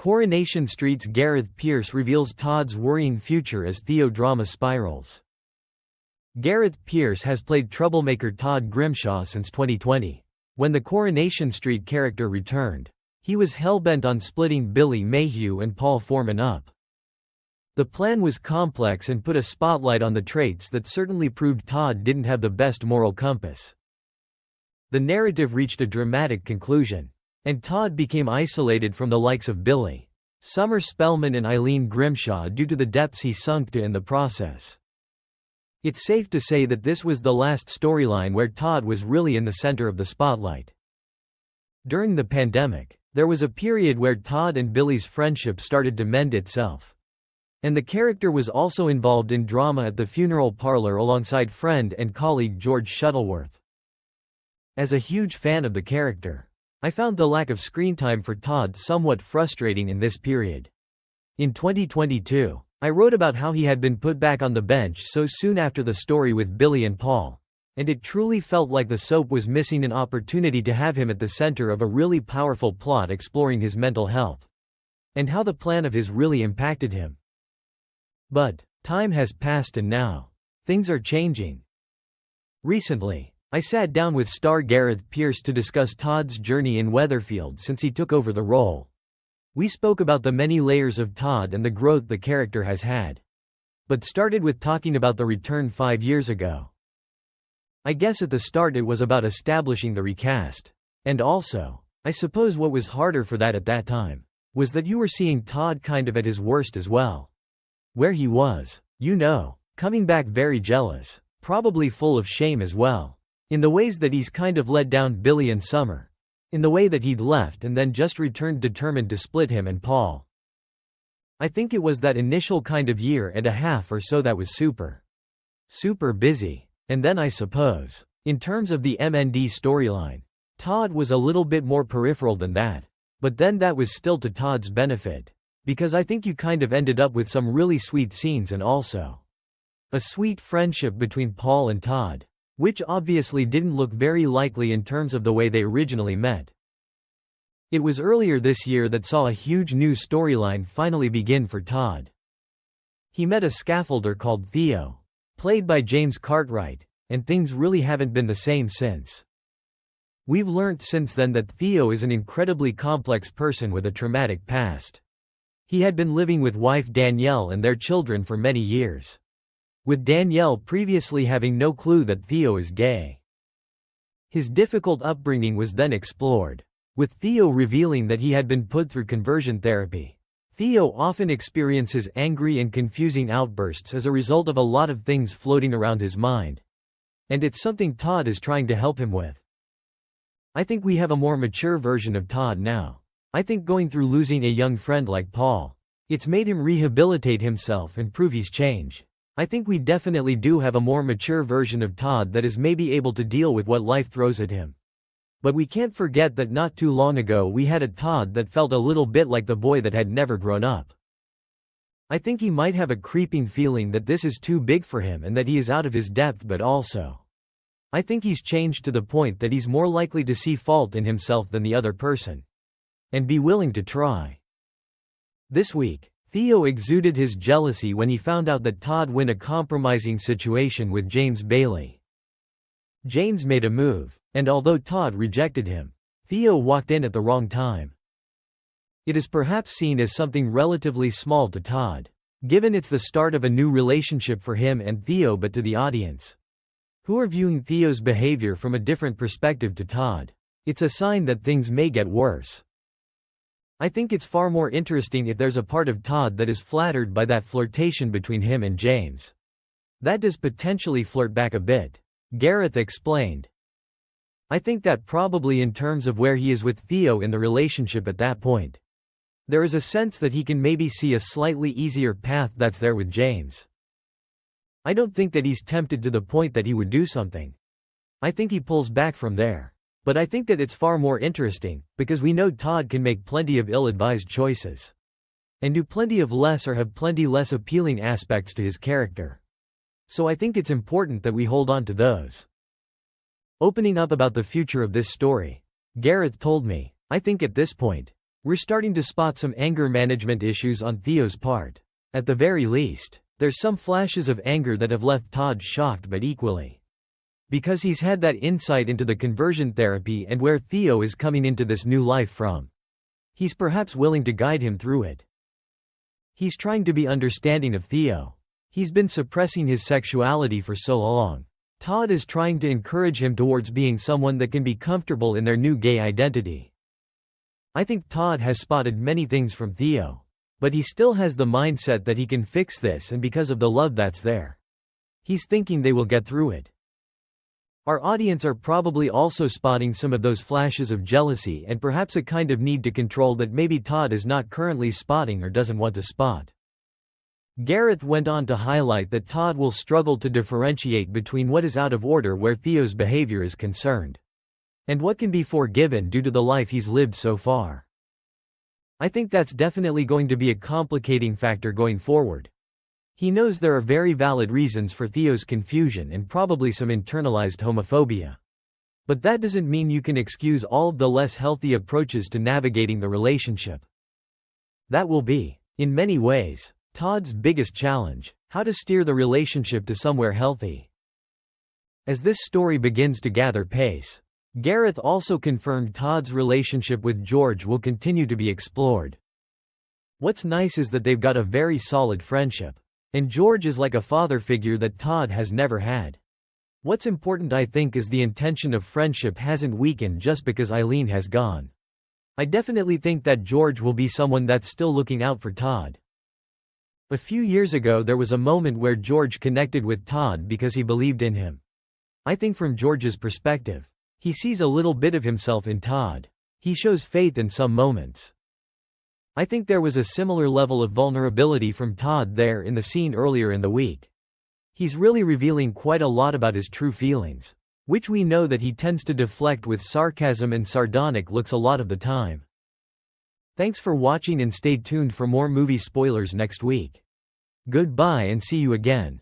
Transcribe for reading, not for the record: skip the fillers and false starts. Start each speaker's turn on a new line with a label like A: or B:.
A: Coronation Street's Gareth Pierce reveals Todd's worrying future as Theo drama spirals. Gareth Pierce has played troublemaker Todd Grimshaw since 2020. When the Coronation Street character returned, he was hell-bent on splitting Billy Mayhew and Paul Foreman up. The plan was complex and put a spotlight on the traits that certainly proved Todd didn't have the best moral compass. The narrative reached a dramatic conclusion, and Todd became isolated from the likes of Billy, Summer Spellman and Eileen Grimshaw due to the depths he sunk to in the process. It's safe to say that this was the last storyline where Todd was really in the center of the spotlight. During the pandemic, there was a period where Todd and Billy's friendship started to mend itself. And the character was also involved in drama at the funeral parlor alongside friend and colleague George Shuttleworth. As a huge fan of the character, I found the lack of screen time for Todd somewhat frustrating in this period. In 2022, I wrote about how he had been put back on the bench so soon after the story with Billy and Paul, and it truly felt like the soap was missing an opportunity to have him at the center of a really powerful plot exploring his mental health, and how the plan of his really impacted him. But time has passed and now, things are changing. Recently, I sat down with star Gareth Pierce to discuss Todd's journey in Weatherfield since he took over the role. We spoke about the many layers of Todd and the growth the character has had, but started with talking about the return 5 years ago. I guess at the start it was about establishing the recast, and also, I suppose what was harder for that at that time, was that you were seeing Todd kind of at his worst as well. Where he was, coming back very jealous, probably full of shame as well, in the ways that he's kind of let down Billy and Summer. In the way that he'd left and then just returned determined to split him and Paul. I think it was that initial kind of year and a half or so that was super busy, and then I suppose, in terms of the MND storyline, Todd was a little bit more peripheral than that, but then that was still to Todd's benefit, because I think you kind of ended up with some really sweet scenes and also a sweet friendship between Paul and Todd, which obviously didn't look very likely in terms of the way they originally met. It was earlier this year that saw a huge new storyline finally begin for Todd. He met a scaffolder called Theo, played by James Cartwright, and things really haven't been the same since. We've learnt since then that Theo is an incredibly complex person with a traumatic past. He had been living with wife Danielle and their children for many years, with Danielle previously having no clue that Theo is gay. His difficult upbringing was then explored, with Theo revealing that he had been put through conversion therapy. Theo often experiences angry and confusing outbursts as a result of a lot of things floating around his mind, and it's something Todd is trying to help him with. I think we have a more mature version of Todd now. I think going through losing a young friend like Paul, it's made him rehabilitate himself and prove he's changed. I think we definitely do have a more mature version of Todd that is maybe able to deal with what life throws at him. But we can't forget that not too long ago we had a Todd that felt a little bit like the boy that had never grown up. I think he might have a creeping feeling that this is too big for him and that he is out of his depth, but also, I think he's changed to the point that he's more likely to see fault in himself than the other person, and be willing to try. This week, Theo exuded his jealousy when he found out that Todd won a compromising situation with James Bailey. James made a move, and although Todd rejected him, Theo walked in at the wrong time. It is perhaps seen as something relatively small to Todd, given it's the start of a new relationship for him and Theo, but to the audience, who are viewing Theo's behavior from a different perspective to Todd, it's a sign that things may get worse. I think it's far more interesting if there's a part of Todd that is flattered by that flirtation between him and James. That does potentially flirt back a bit, Gareth explained. I think that probably in terms of where he is with Theo in the relationship at that point, there is a sense that he can maybe see a slightly easier path that's there with James. I don't think that he's tempted to the point that he would do something. I think he pulls back from there. But I think that it's far more interesting, because we know Todd can make plenty of ill-advised choices, and do plenty of less or have plenty less appealing aspects to his character. So I think it's important that we hold on to those. Opening up about the future of this story, Gareth told me, I think at this point, We're starting to spot some anger management issues on Theo's part. At the very least, there's some flashes of anger that have left Todd shocked but equally. Because he's had that insight into the conversion therapy and where Theo is coming into this new life from. He's perhaps willing to guide him through it. He's trying to be understanding of Theo. He's been suppressing his sexuality for so long. Todd is trying to encourage him towards being someone that can be comfortable in their new gay identity. I think Todd has spotted many things from Theo. But he still has the mindset that he can fix this, and because of the love that's there, he's thinking they will get through it. Our audience are probably also spotting some of those flashes of jealousy and perhaps a kind of need to control that maybe Todd is not currently spotting or doesn't want to spot. Gareth went on to highlight that Todd will struggle to differentiate between what is out of order where Theo's behavior is concerned, and what can be forgiven due to the life he's lived so far. I think that's definitely going to be a complicating factor going forward. He knows there are very valid reasons for Theo's confusion and probably some internalized homophobia. But that doesn't mean you can excuse all of the less healthy approaches to navigating the relationship. That will be, in many ways, Todd's biggest challenge: how to steer the relationship to somewhere healthy. As this story begins to gather pace, Gareth also confirmed Todd's relationship with George will continue to be explored. What's nice is that they've got a very solid friendship. And George is like a father figure that Todd has never had. What's important, I think, is the intention of friendship hasn't weakened just because Eileen has gone. I definitely think that George will be someone that's still looking out for Todd. A few years ago there was a moment where George connected with Todd because he believed in him. I think from George's perspective, he sees a little bit of himself in Todd. He shows faith in some moments. I think there was a similar level of vulnerability from Todd there in the scene earlier in the week. He's really revealing quite a lot about his true feelings, which we know that he tends to deflect with sarcasm and sardonic looks a lot of the time. Thanks for watching and stay tuned for more movie spoilers next week. Goodbye and see you again.